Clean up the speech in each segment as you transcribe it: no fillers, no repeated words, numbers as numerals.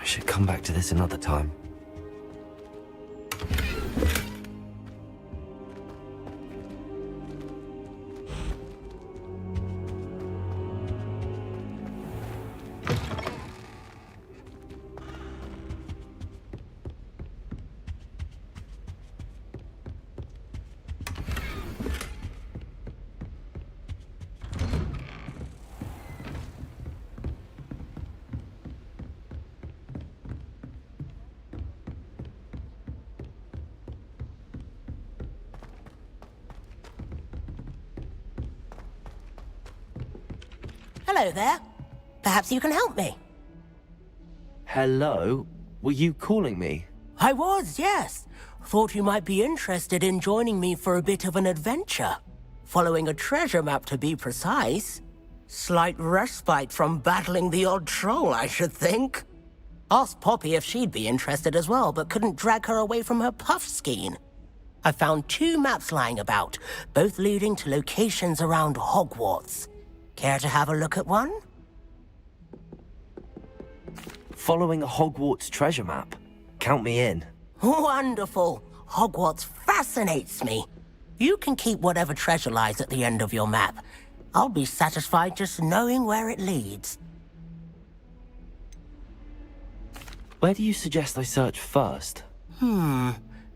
I should come back to this another time. Hello there. Perhaps you can help me. Hello? Were you calling me? I was, yes. Thought you might be interested in joining me for a bit of an adventure. Following a treasure map, to be precise. Slight respite from battling the odd troll, I should think. Asked Poppy if she'd be interested as well, but couldn't drag her away from her puff skein. I found 2 maps lying about, both leading to locations around Hogwarts. Care to have a look at one? Following a Hogwarts treasure map? Count me in. Wonderful. Hogwarts fascinates me. You can keep whatever treasure lies at the end of your map. I'll be satisfied just knowing where it leads. Where do you suggest I search first?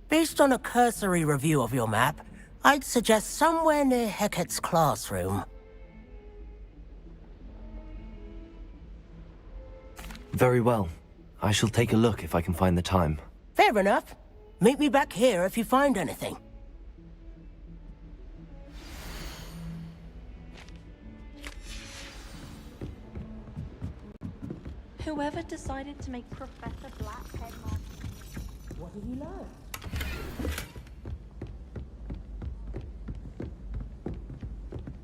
Based on a cursory review of your map, I'd suggest somewhere near Hecat's classroom. Very well. I shall take a look if I can find the time. Fair enough. Meet me back here if you find anything. Whoever decided to make Professor Black headmaster. What have you learned?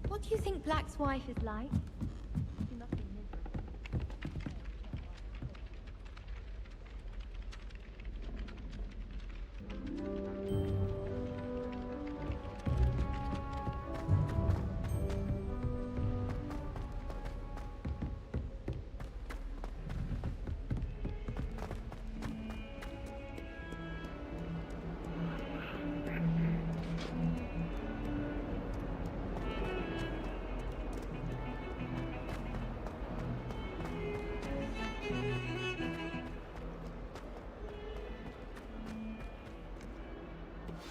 What do you think Black's wife is like? She must be miserable.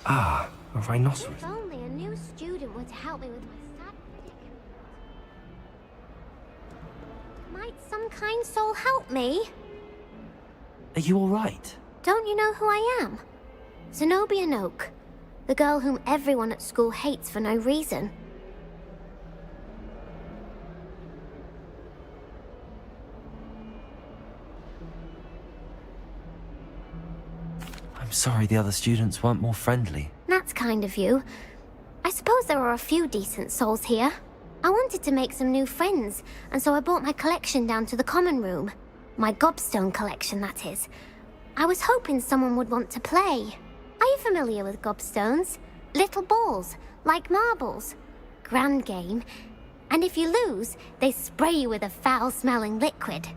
Ah, a rhinoceros. If only a new student were to help me with my sad predicament. Might some kind soul help me? Are you alright? Don't you know who I am? Zenobia Noak, the girl whom everyone at school hates for no reason. I'm sorry the other students weren't more friendly. That's kind of you. I suppose there are a few decent souls here. I wanted to make some new friends, and so I brought my collection down to the common room. My gobstone collection, that is. I was hoping someone would want to play. Are you familiar with gobstones? Little balls, like marbles. Grand game. And if you lose, they spray you with a foul-smelling liquid.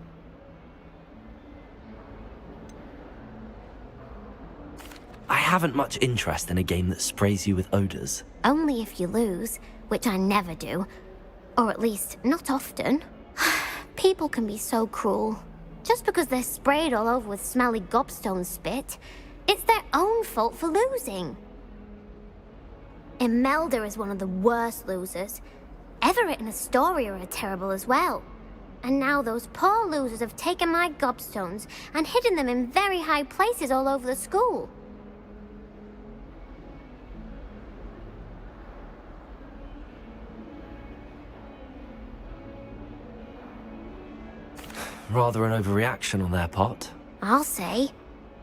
I haven't much interest in a game that sprays you with odors. Only if you lose, which I never do. Or at least, not often. People can be so cruel. Just because they're sprayed all over with smelly gobstone spit, it's their own fault for losing. Imelda is one of the worst losers. Everett and Astoria are terrible as well. And now those poor losers have taken my gobstones and hidden them in very high places all over the school. Rather an overreaction on their part. I'll say.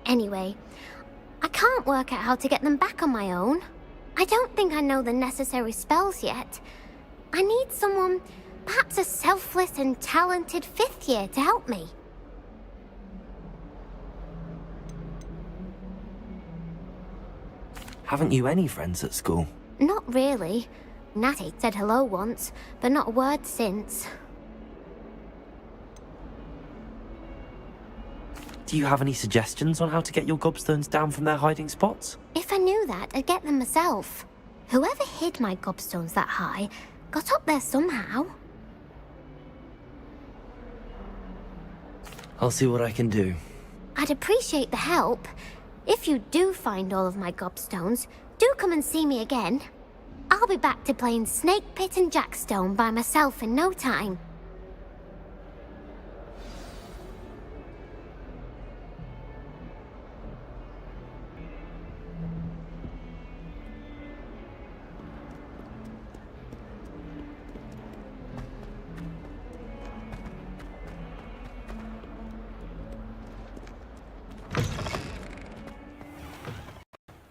Anyway, I can't work out how to get them back on my own. I don't think I know the necessary spells yet. I need someone, perhaps a selfless and talented 5th year to help me. Haven't you any friends at school? Not really. Natty said hello once, but not a word since. Do you have any suggestions on how to get your gobstones down from their hiding spots? If I knew that, I'd get them myself. Whoever hid my gobstones that high got up there somehow. I'll see what I can do. I'd appreciate the help. If you do find all of my gobstones, do come and see me again. I'll be back to playing Snake Pit and Jackstone by myself in no time.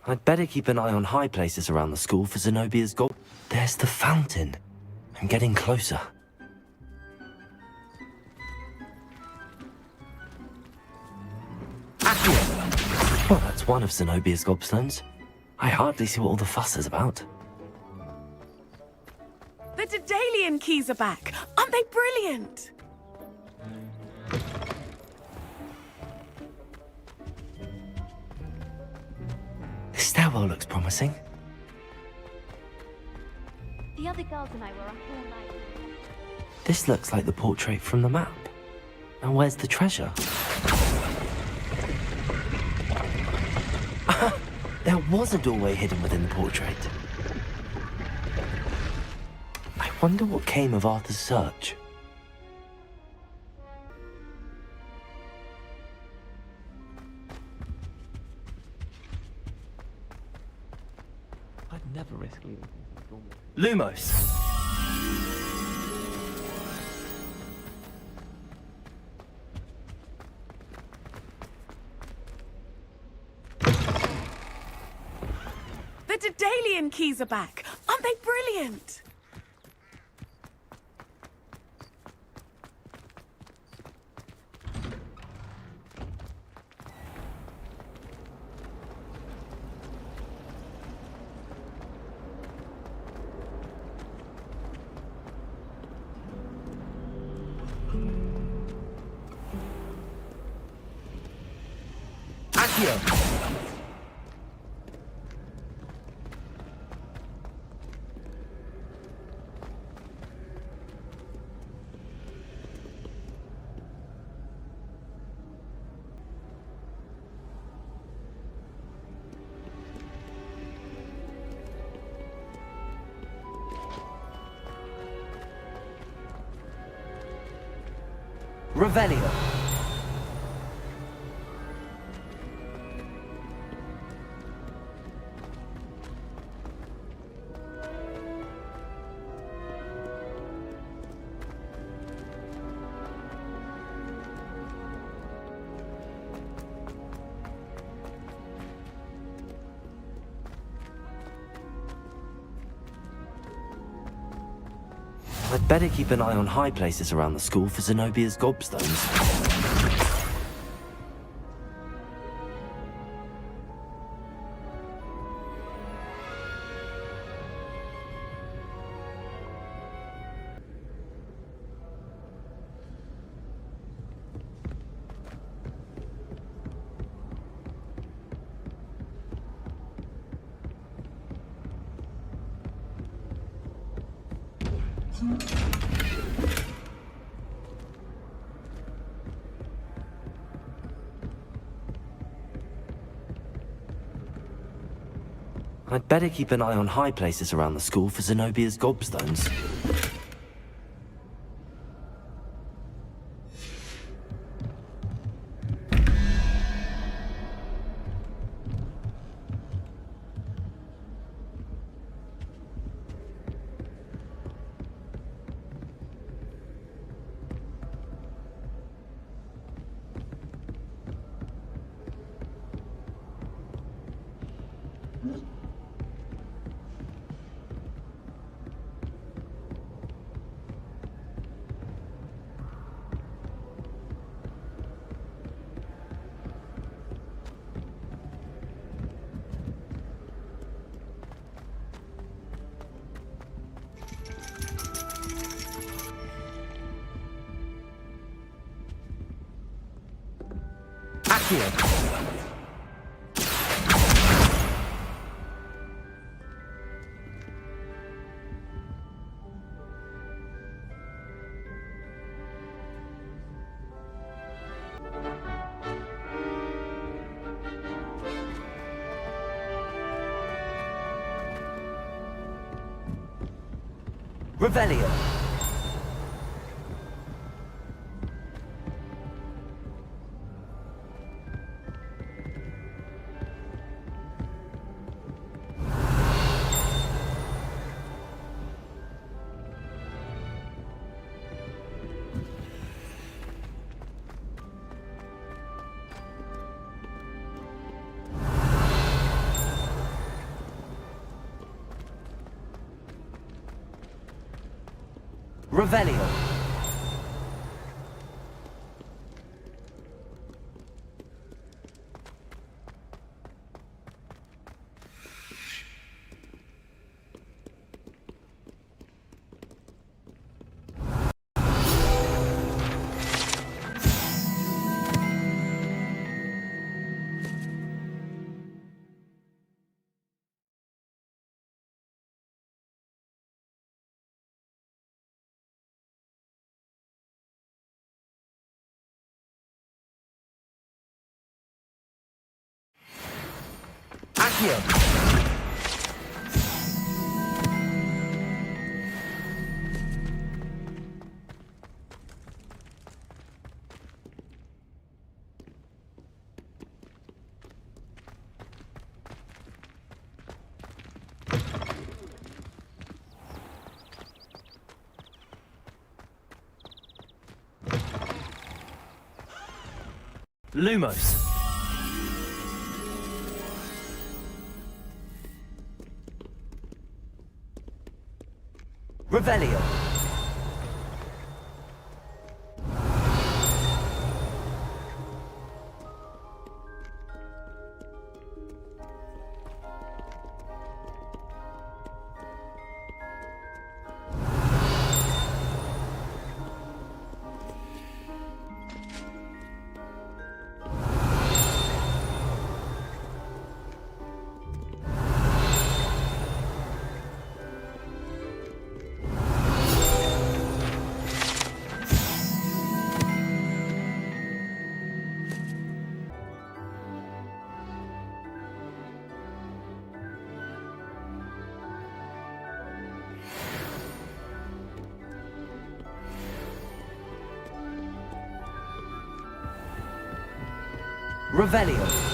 I'd better keep an eye on high places around the school for Zenobia's gob. There's the fountain. I'm getting closer. Accio! Well, that's one of Zenobia's gobstones. I hardly see what all the fuss is about. The Daedalian keys are back. Aren't they brilliant? This stairwell looks promising. The other girls and I were up all night. This looks like the portrait from the map. Now where's the treasure? There was a doorway hidden within the portrait. I wonder what came of Arthur's search. I'd never risk leaving Lumos! The Daedalian keys are back. Aren't they brilliant? Accio! Revelio. I'd better keep an eye on high places around the school for Zenobia's gobstones. I'd better keep an eye on high places around the school for Zenobia's gobstones. Accio. Revelio. Revelio. Accio. Lumos. Revelio. Revelio.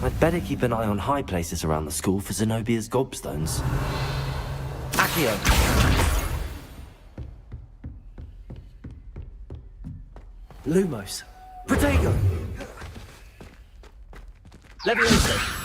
I'd better keep an eye on high places around the school for Zenobia's gobstones. Accio. Lumos. Protego. Levioso.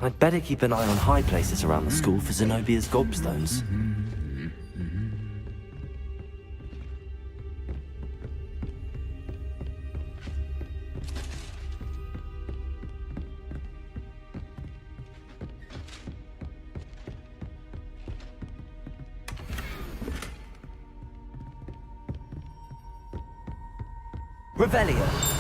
I'd better keep an eye on high places around the school for Zenobia's gobstones. Revelio.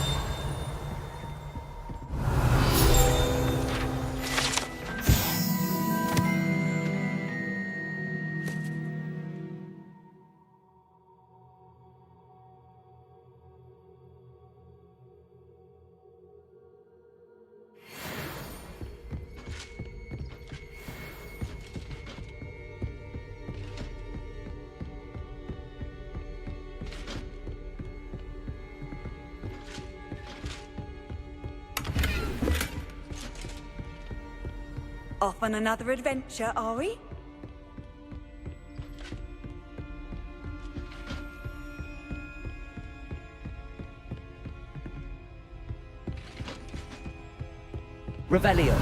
Off on another adventure, are we? Revelio.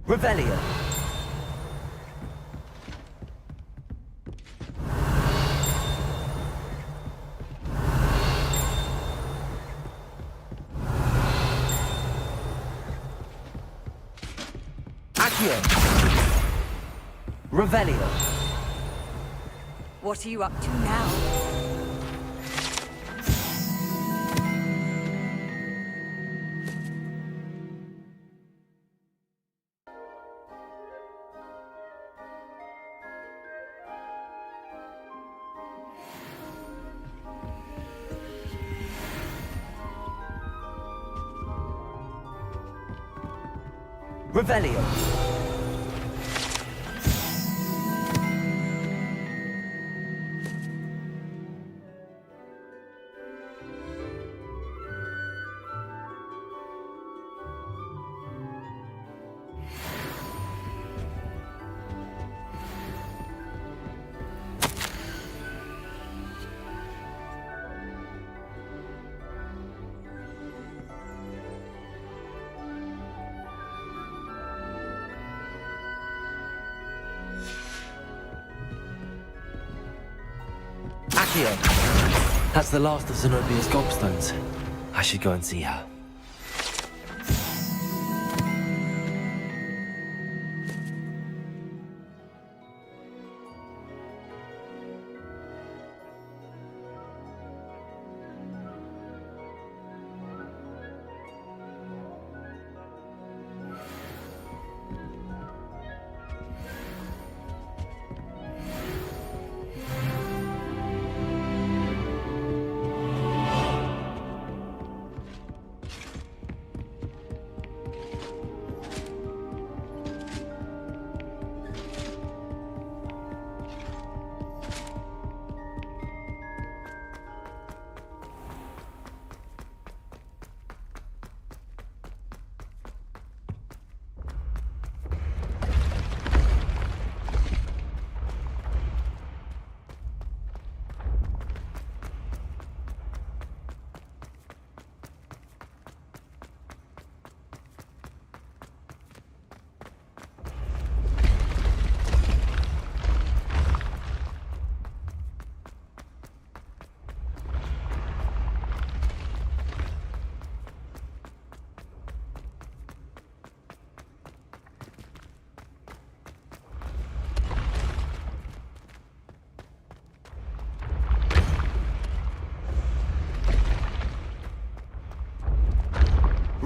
Revelio. Accio. Revelio. What are you up to now? Revelio. Accio. That's the last of Zenobia's gobstones. I should go and see her.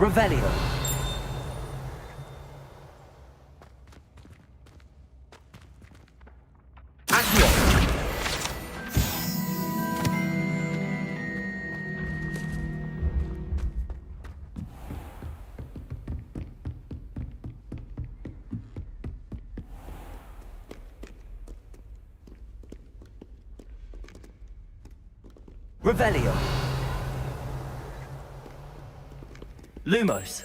Revelio. Accio. Revelio. Lumos.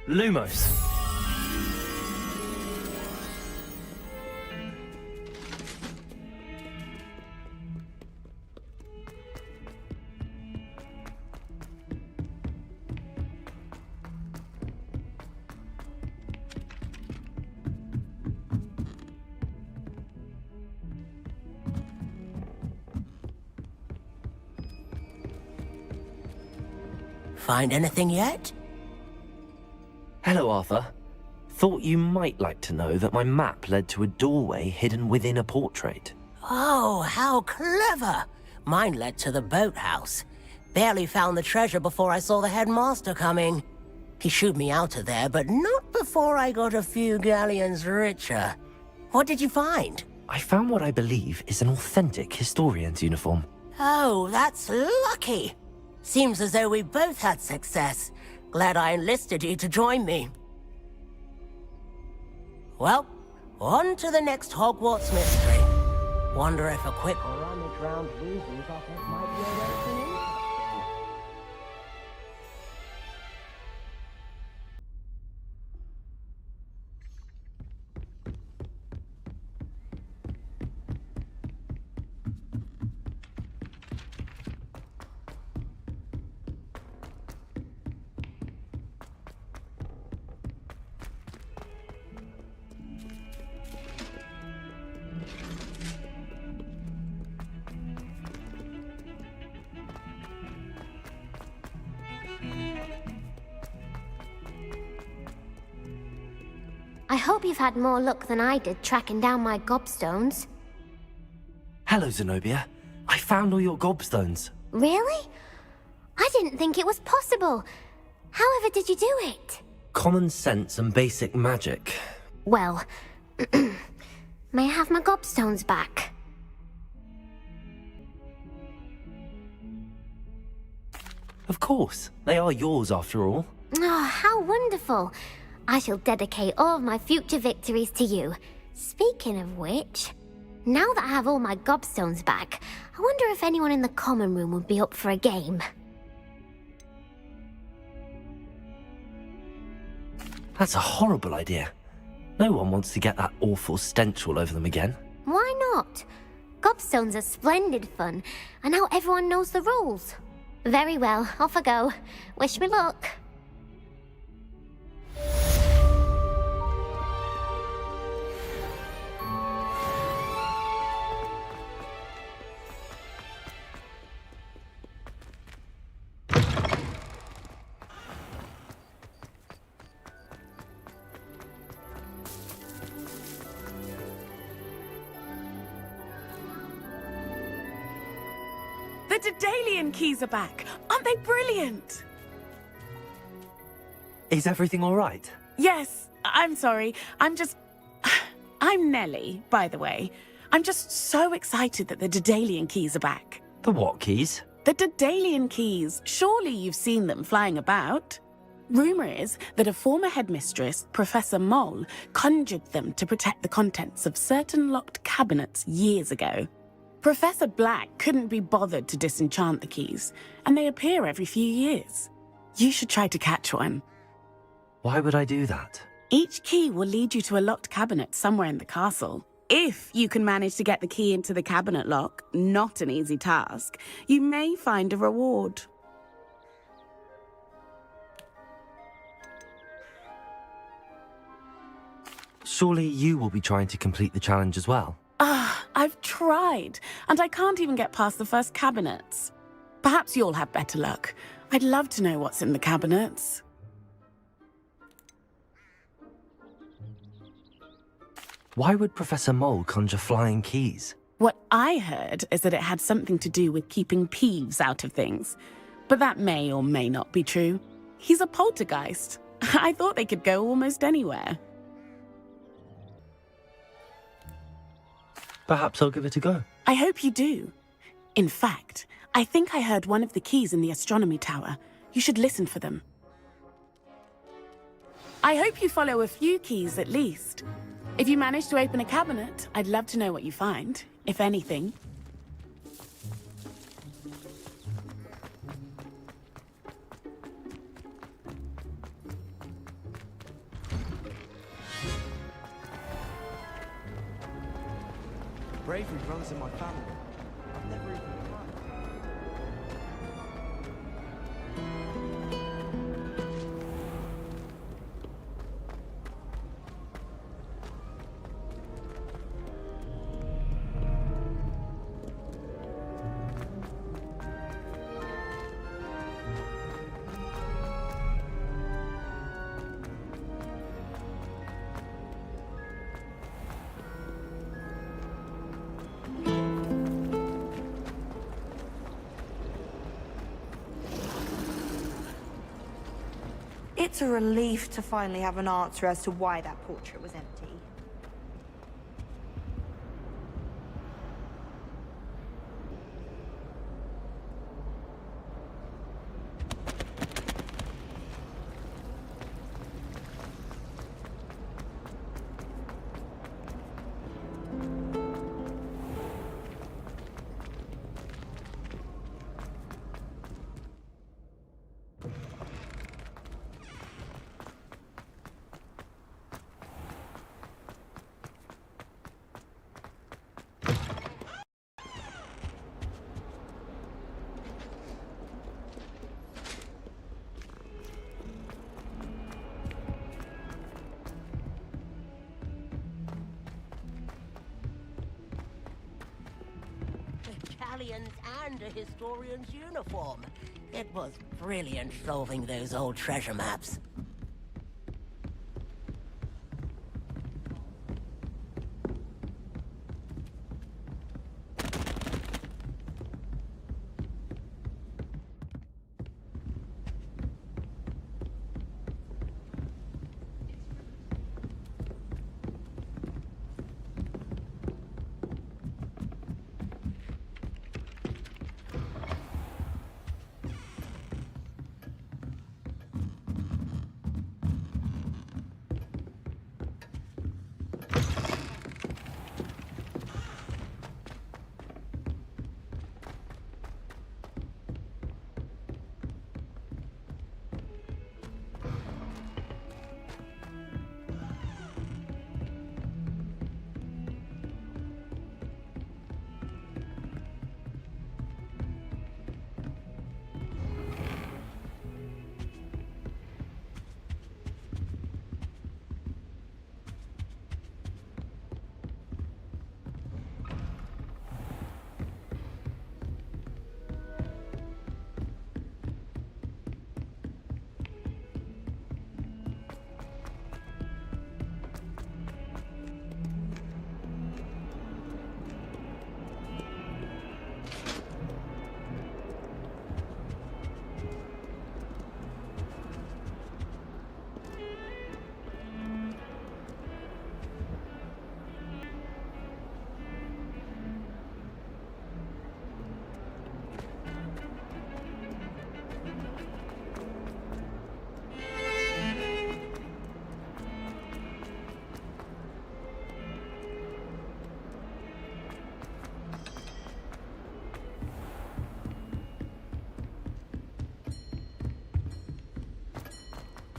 Lumos. Find anything yet? Hello, Arthur. Thought you might like to know that my map led to a doorway hidden within a portrait. Oh, how clever! Mine led to the boathouse. Barely found the treasure before I saw the headmaster coming. He shooed me out of there, but not before I got a few galleons richer. What did you find? I found what I believe is an authentic historian's uniform. Oh, that's lucky. Seems as though we both had success. Glad I enlisted you to join me. Well, on to the next Hogwarts mystery. Wonder if a quick rummage round Weasley's office might be anything interesting. I hope you've had more luck than I did tracking down my gobstones. Hello, Zenobia. I found all your gobstones. Really? I didn't think it was possible. However did you do it? Common sense and basic magic. Well, may I have my gobstones back? Of course. They are yours after all. Oh, how wonderful. I shall dedicate all of my future victories to you. Speaking of which, now that I have all my gobstones back, I wonder if anyone in the common room would be up for a game. That's a horrible idea. No one wants to get that awful stench all over them again. Why not? Gobstones are splendid fun, and now everyone knows the rules. Very well, off I go. Wish me luck. The Daedalian keys are back. Aren't they brilliant? Is everything all right? Yes, I'm sorry. I'm Nellie, by the way. I'm just so excited that the Daedalian keys are back. The what keys? The Daedalian keys. Surely you've seen them flying about. Rumour is that a former headmistress, Professor Moll, conjured them to protect the contents of certain locked cabinets years ago. Professor Black couldn't be bothered to disenchant the keys, and they appear every few years. You should try to catch one. Why would I do that? Each key will lead you to a locked cabinet somewhere in the castle. If you can manage to get the key into the cabinet lock, not an easy task, you may find a reward. Surely you will be trying to complete the challenge as well? I've tried, and I can't even get past the first cabinets. Perhaps you'll have better luck. I'd love to know what's in the cabinets. Why would Professor Mole conjure flying keys? What I heard is that it had something to do with keeping Peeves out of things. But that may or may not be true. He's a poltergeist. I thought they could go almost anywhere. Perhaps I'll give it a go. I hope you do. In fact, I think I heard one of the keys in the astronomy tower. You should listen for them. I hope you follow a few keys at least. If you manage to open a cabinet, I'd love to know what you find, if anything. Bravery runs in my family. I've never even tried. It's a relief to finally have an answer as to why that portrait was empty. Italians and a historian's uniform. It was brilliant solving those old treasure maps.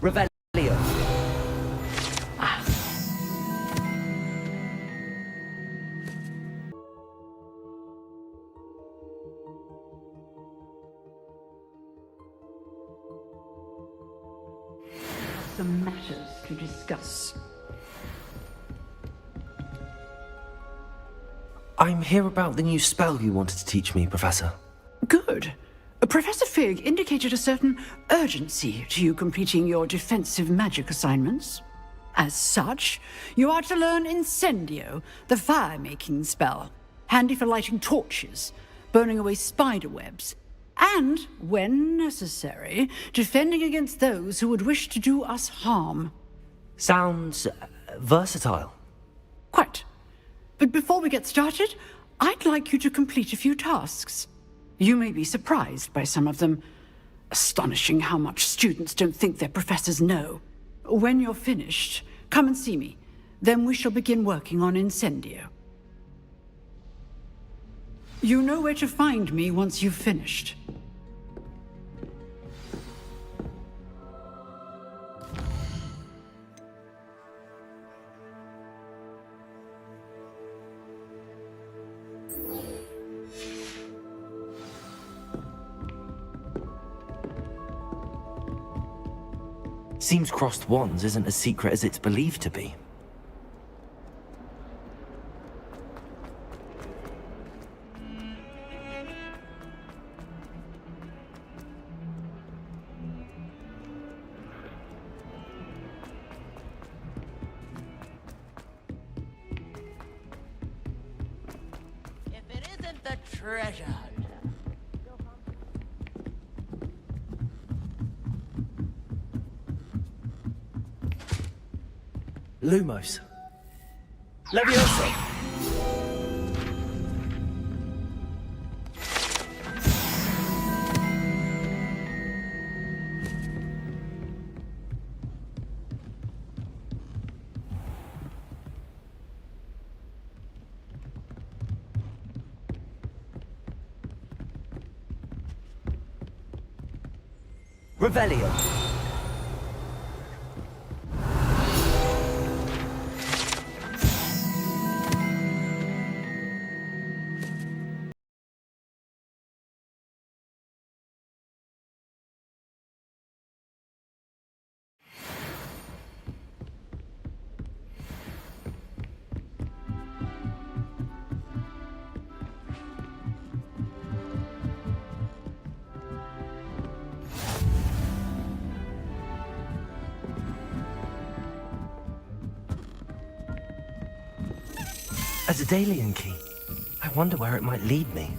Revelio. some matters to discuss. I'm here about the new spell you wanted to teach me, Professor. Good. Professor Fig indicated a certain urgency to you completing your defensive magic assignments. As such, you are to learn Incendio, the fire-making spell, handy for lighting torches, burning away spider webs, and, when necessary, defending against those who would wish to do us harm. Sounds versatile. Quite. But before we get started, I'd like you to complete a few tasks. You may be surprised by some of them. Astonishing how much students don't think their professors know. When you're finished, come and see me. Then we shall begin working on Incendio. You know where to find me once you've finished. Seems crossed wands isn't as secret as it's believed to be. If it isn't the treasure hunter. Lumos. Leviosa! Revelio. A Daedalian key. I wonder where it might lead me.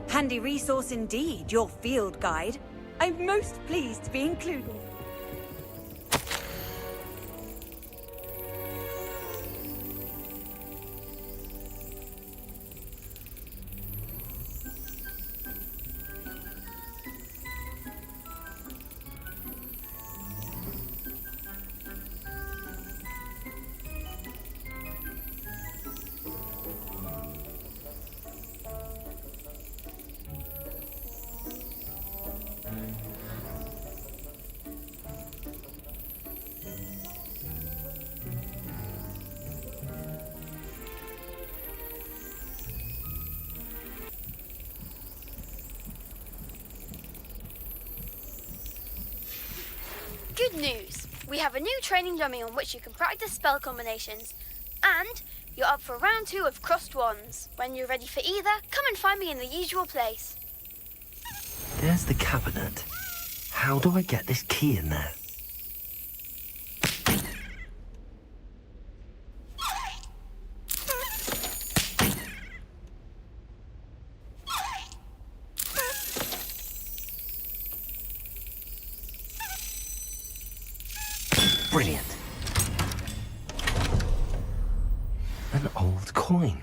Handy resource indeed, your field guide. I'm most pleased to be included. Good news! We have a new training dummy on which you can practice spell combinations. And you're up for round 2 of Crossed Wands. When you're ready for either, come and find me in the usual place. There's the cabinet. How do I get this key in there? Brilliant. An old coin.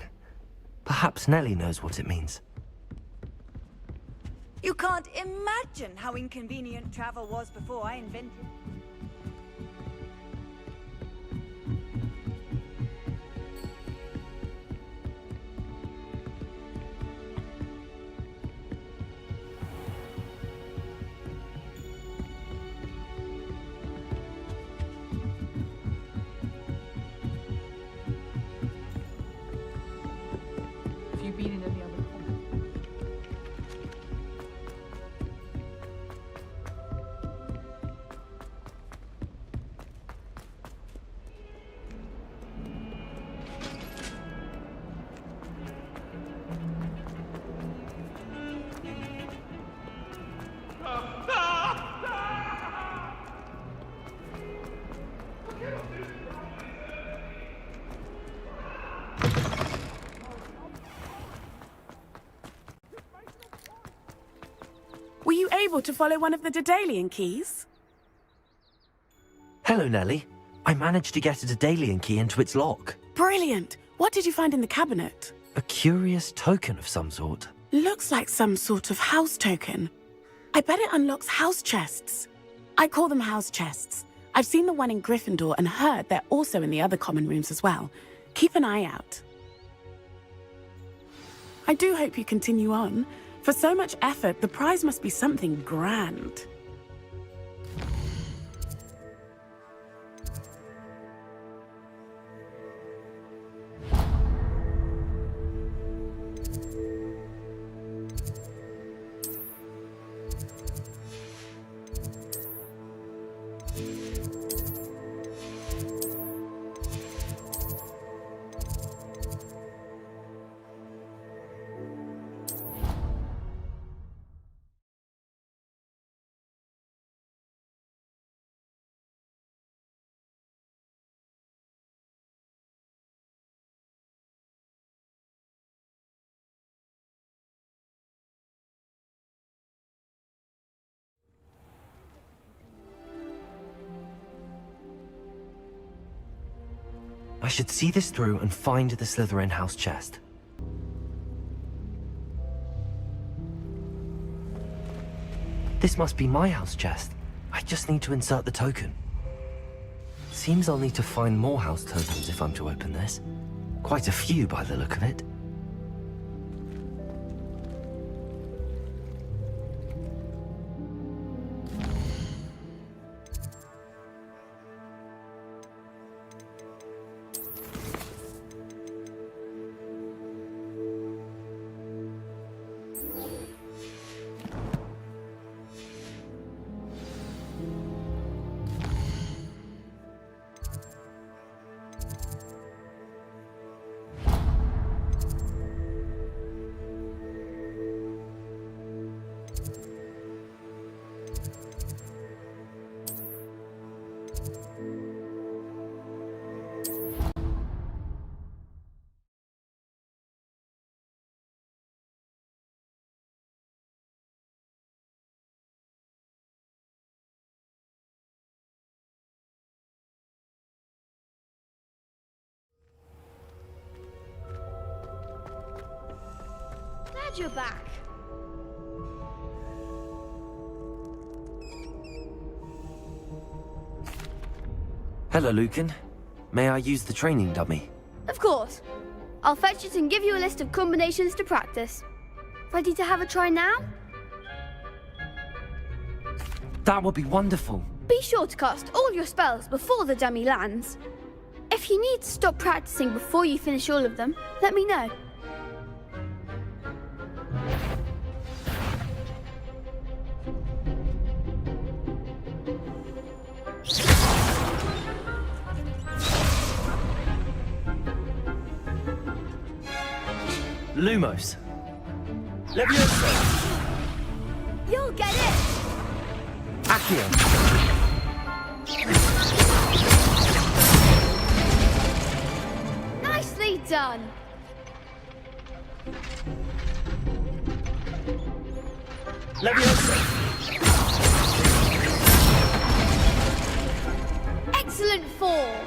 Perhaps Nellie knows what it means. You can't imagine how inconvenient travel was before I invented it. able to follow one of the Daedalian keys? Hello, Nellie. I managed to get a Daedalian key into its lock. Brilliant! What did you find in the cabinet? A curious token of some sort. Looks like some sort of house token. I bet it unlocks house chests. I call them house chests. I've seen the one in Gryffindor and heard they're also in the other common rooms as well. Keep an eye out. I do hope you continue on. For so much effort, the prize must be something grand. I should see this through and find the Slytherin house chest. This must be my house chest. I just need to insert the token. Seems I'll need to find more house tokens if I'm to open this. Quite a few by the look of it. Glad you're back. Hello, Lucan. May I use the training dummy? Of course. I'll fetch it and give you a list of combinations to practice. Ready to have a try now? That would be wonderful. Be sure to cast all your spells before the dummy lands. If you need to stop practicing before you finish all of them, let me know. Lumos. Levioso. You'll get it! Accio. Nicely done! Levioso. Excellent form!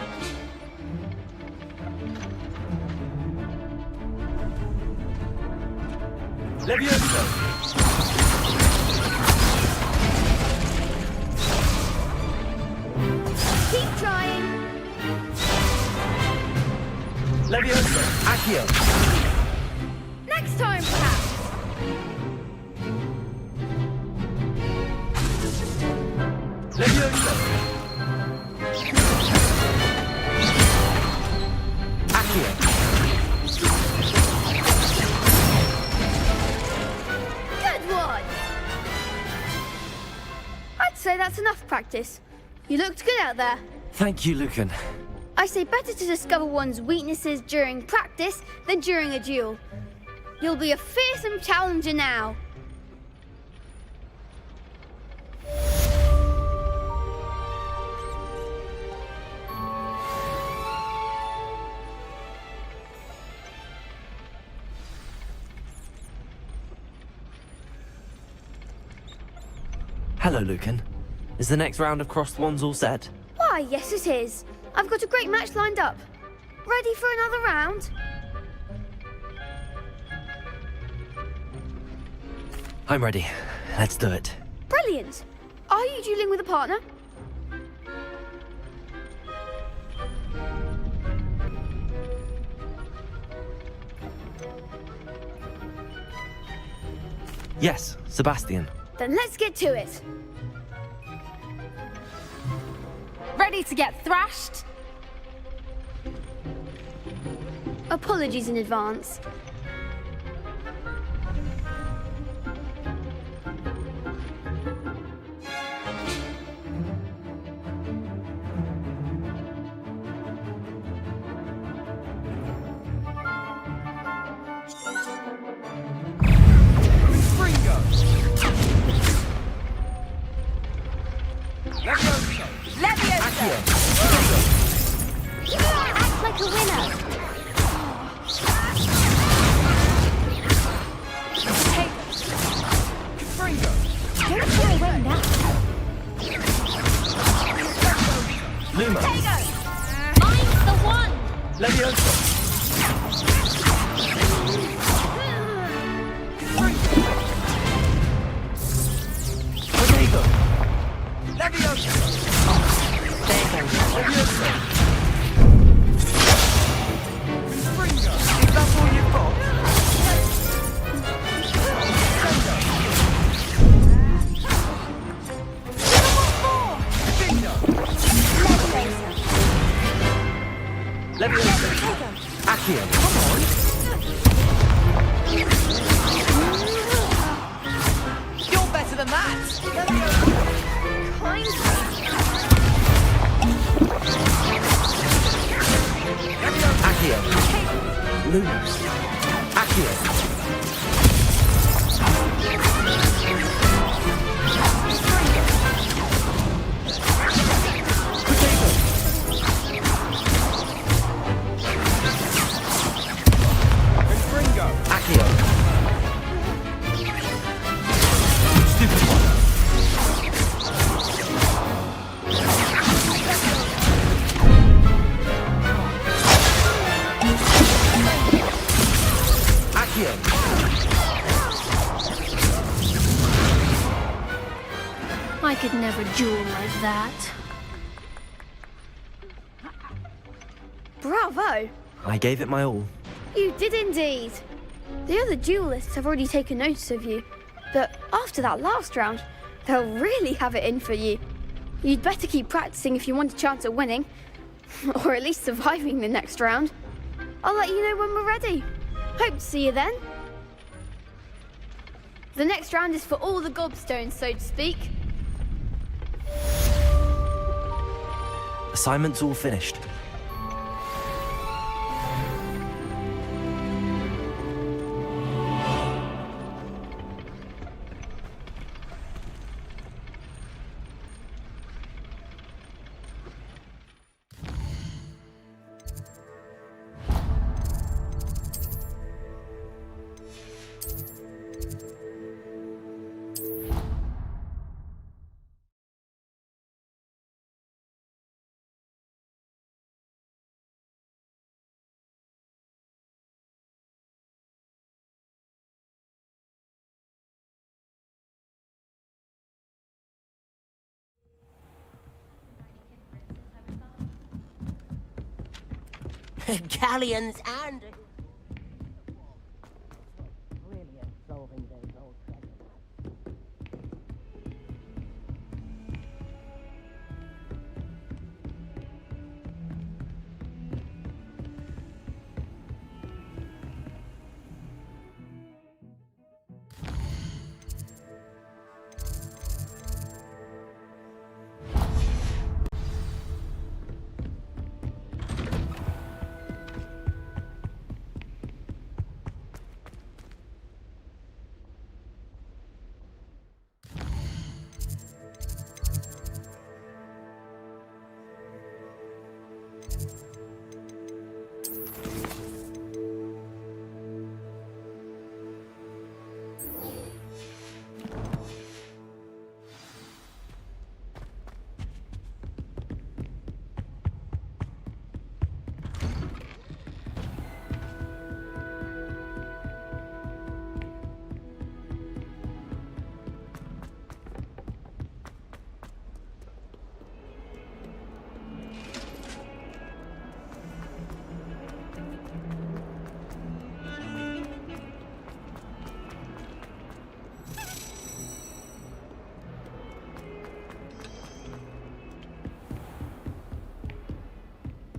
Levioso. Keep trying! Levioso. Accio. Next time, perhaps! Levioso. Accio. Good one! I'd say that's enough practice. You looked good out there. Thank you, Lucan. I say better to discover one's weaknesses during practice than during a duel. You'll be a fearsome challenger now. Hello, Lucan. Is the next round of crossed wands all set? Why, yes it is. I've got a great match lined up. Ready for another round? I'm ready. Let's do it. Brilliant. Are you dueling with a partner? Yes, Sebastian. Then let's get to it. Ready to get thrashed? Apologies in advance. Act like a winner. Don't throw away now. Luma. I'm the one. Leviosa. Rodrigo. Leviosa. Leviosa. Is that all you've got? Leviosa. Accio. Come on. You're better than that. Accio. Luna. Accio. Potato. Accio. Stupid one. Accio. I could never duel like that. Bravo! I gave it my all. You did indeed. The other duelists have already taken notice of you, but after that last round, they'll really have it in for you. You'd better keep practicing if you want a chance at winning, or at least surviving the next round. I'll let you know when we're ready. Hope to see you then. The next round is for all the gobstones, so to speak. Assignment's all finished. Galleons and... Brilliant solving those old treasure.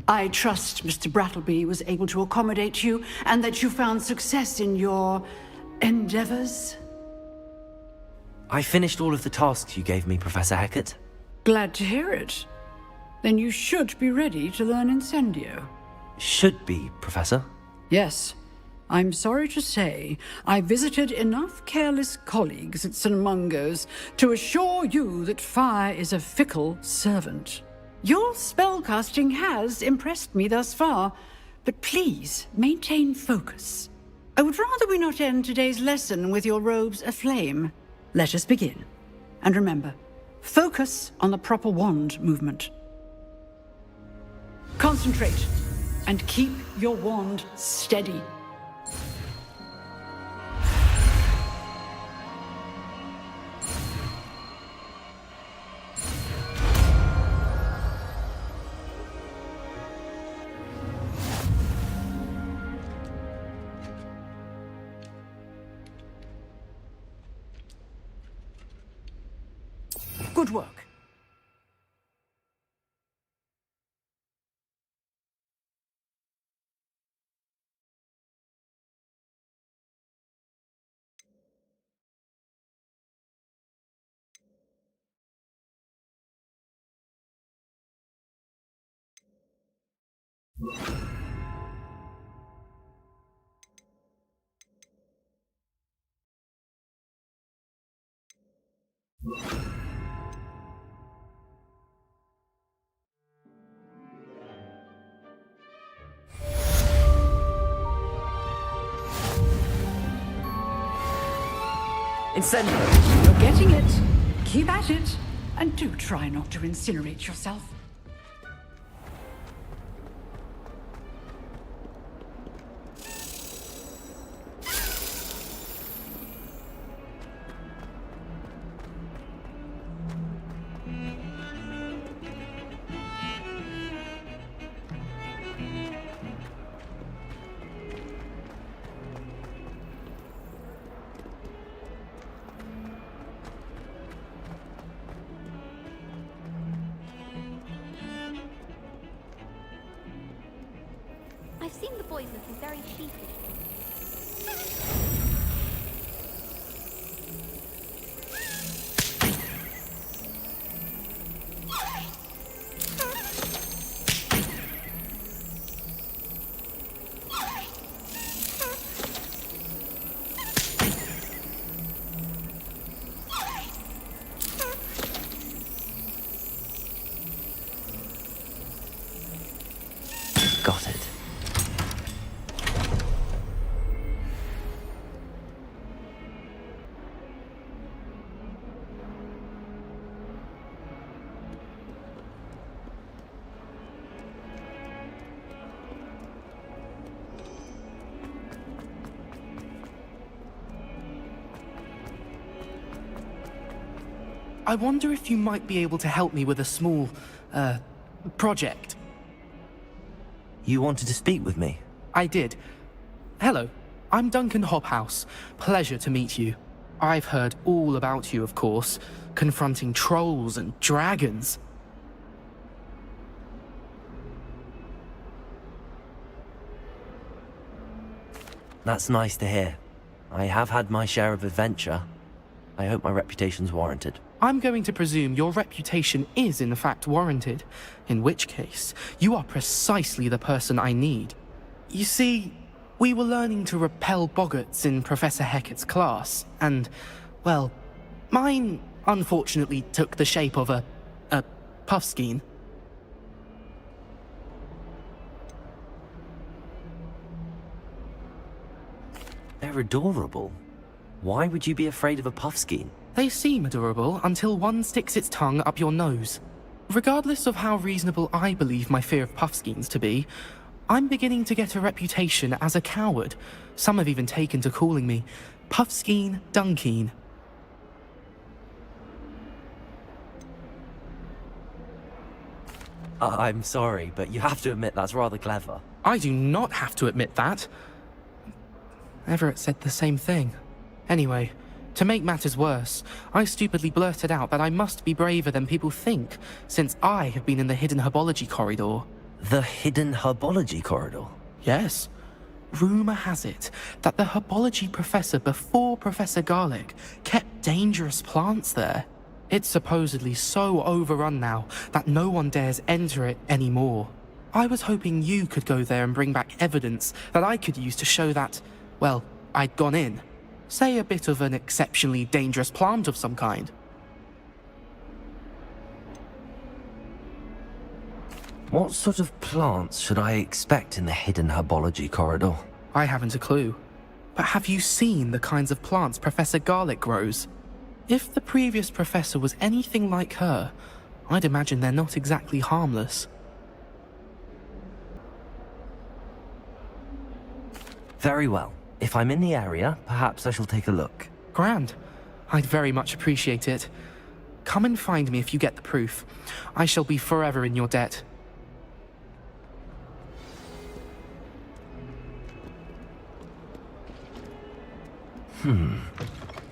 I trust Mr. Brattleby was able to accommodate you and that you found success in your endeavors. I finished all of the tasks you gave me, Professor Hecat. Glad to hear it. Then you should be ready to learn Incendio. Should be, Professor. Yes. I'm sorry to say, I visited enough careless colleagues at St. Mungo's to assure you that fire is a fickle servant. Your spellcasting has impressed me thus far, but please maintain focus. I would rather we not end today's lesson with your robes aflame. Let us begin. And remember, focus on the proper wand movement. Concentrate, and keep your wand steady. Good work. Incendio! You're getting it. Keep at it. And do try not to incinerate yourself. I've seen the boys looking very sheepish. Got it. I wonder if you might be able to help me with a small, project. You wanted to speak with me? I did. Hello, I'm Duncan Hobhouse. Pleasure to meet you. I've heard all about you, of course, confronting trolls and dragons. That's nice to hear. I have had my share of adventure. I hope my reputation's warranted. I'm going to presume your reputation is in fact warranted, in which case, you are precisely the person I need. You see, we were learning to repel boggarts in Professor Hecat's class, and, well, mine unfortunately took the shape of a puffskein. They're adorable. Why would you be afraid of a puffskein? They seem adorable until one sticks its tongue up your nose. Regardless of how reasonable I believe my fear of puffskeins to be, I'm beginning to get a reputation as a coward. Some have even taken to calling me Puffskein Dunkeen. I'm sorry, but you have to admit that's rather clever. I do not have to admit that. Everett said the same thing. Anyway, to make matters worse, I stupidly blurted out that I must be braver than people think, since I have been in the hidden herbology corridor. The hidden herbology corridor? Yes. Rumour has it that the herbology professor before Professor Garlic kept dangerous plants there. It's supposedly so overrun now that no one dares enter it anymore. I was hoping you could go there and bring back evidence that I could use to show that, well, I'd gone in. Say a bit of an exceptionally dangerous plant of some kind. What sort of plants should I expect in the hidden herbology corridor? I haven't a clue. But have you seen the kinds of plants Professor Garlic grows? If the previous professor was anything like her, I'd imagine they're not exactly harmless. Very well. If I'm in the area, perhaps I shall take a look. Grand. I'd very much appreciate it. Come and find me if you get the proof. I shall be forever in your debt.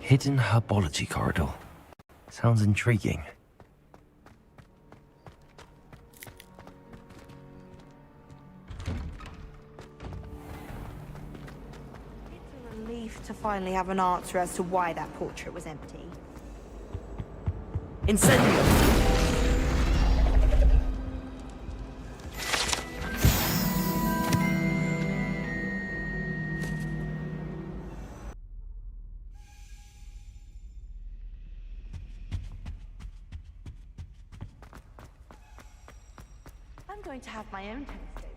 Hidden herbology corridor. Sounds intriguing. It's a relief to finally have an answer as to why that portrait was empty. Incendio! I'm going to have my own telescope.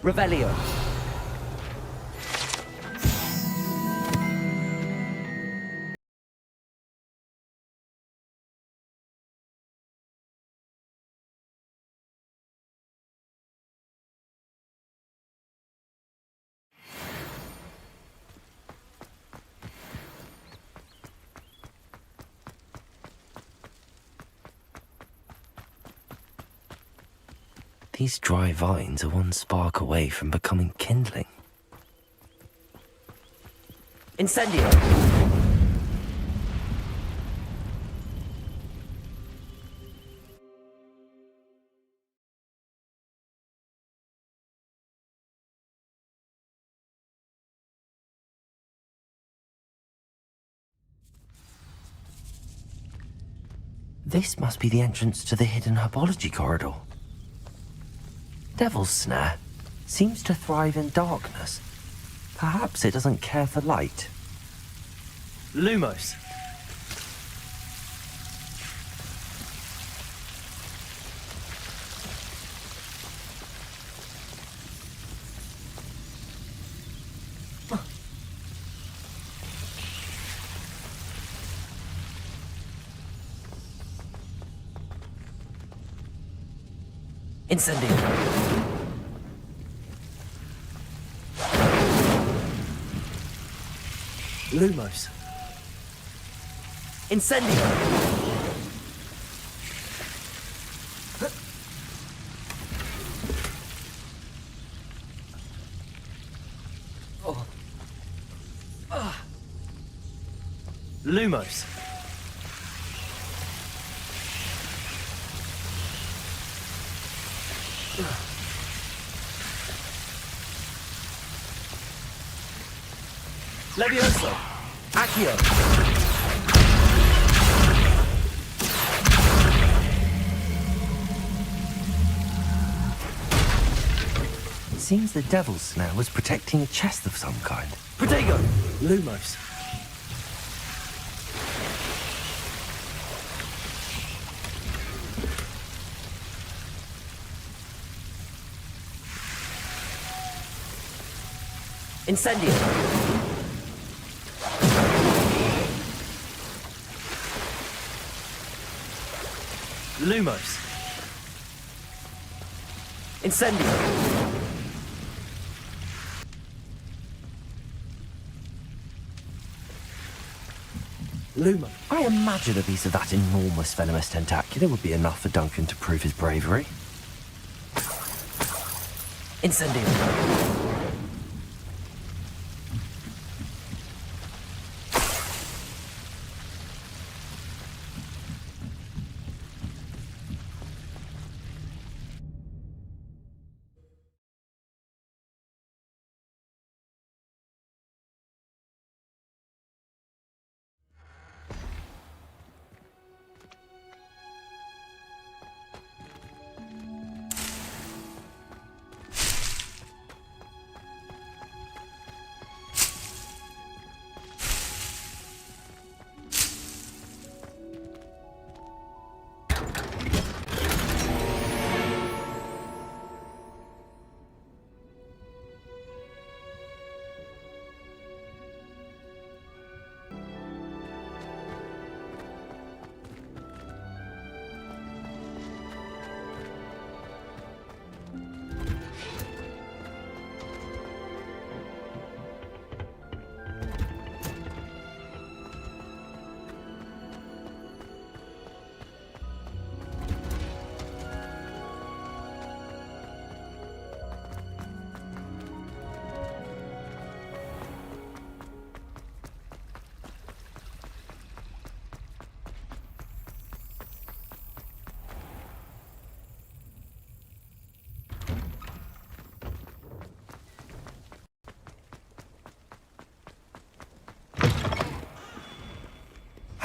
Revelio. These dry vines are one spark away from becoming kindling. Incendio! This must be the entrance to the hidden herbology corridor. Devil's Snare seems to thrive in darkness. Perhaps it doesn't care for light. Lumos. Incendio. Lumos. Incendio. Lumos. Levioso. Accio. seems the devil's snare was protecting a chest of some kind. Protego! Lumos. Incendio! Lumos! Incendio! Luma. I imagine a piece of that enormous venomous tentacula would be enough for Duncan to prove his bravery. Incendio!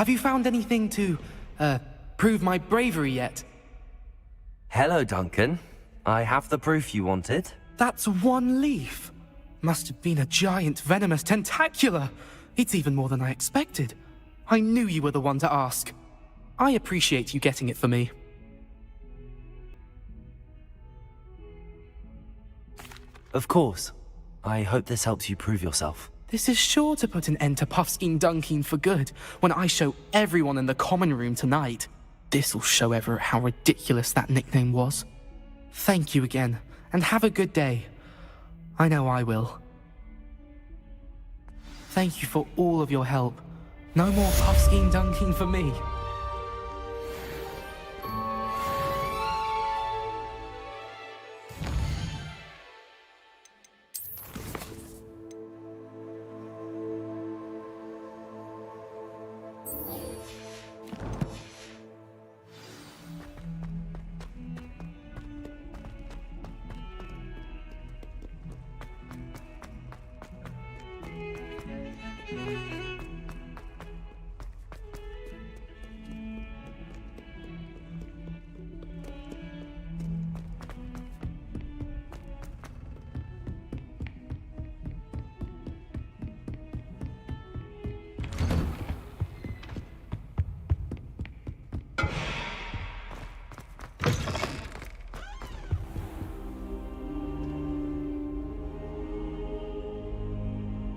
Have you found anything to, prove my bravery yet? Hello, Duncan. I have the proof you wanted. That's one leaf. Must have been a giant venomous tentacula. It's even more than I expected. I knew you were the one to ask. I appreciate you getting it for me. Of course. I hope this helps you prove yourself. This is sure to put an end to Puffskein Dunkeen for good when I show everyone in the common room tonight. This'll show Everett how ridiculous that nickname was. Thank you again, and have a good day. I know I will. Thank you for all of your help. No more Puffskein Dunkeen for me.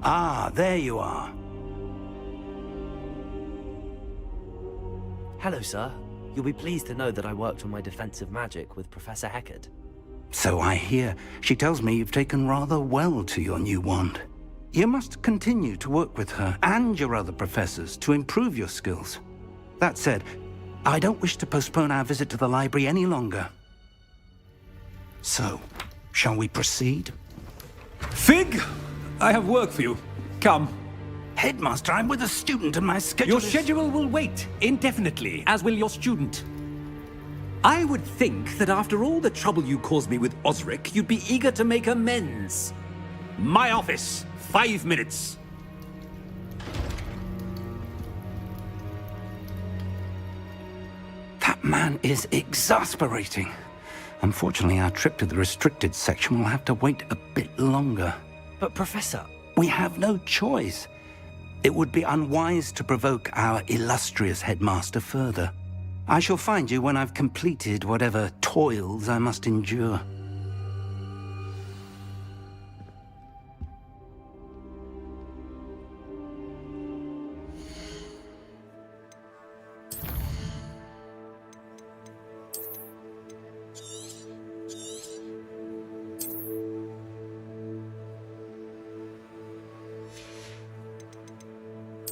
Ah, there you are. Hello, sir. You'll be pleased to know that I worked on my defensive magic with Professor Hecat. So I hear. She tells me you've taken rather well to your new wand. You must continue to work with her and your other professors to improve your skills. That said, I don't wish to postpone our visit to the library any longer. So, shall we proceed? Fig! I have work for you. Come. Headmaster, I'm with a student and my schedule Your schedule will wait indefinitely, as will your student. I would think that after all the trouble you caused me with Osric, you'd be eager to make amends. My office, 5 minutes. That man is exasperating. Unfortunately, our trip to the restricted section will have to wait a bit longer. But Professor... We have no choice. It would be unwise to provoke our illustrious headmaster further. I shall find you when I've completed whatever toils I must endure.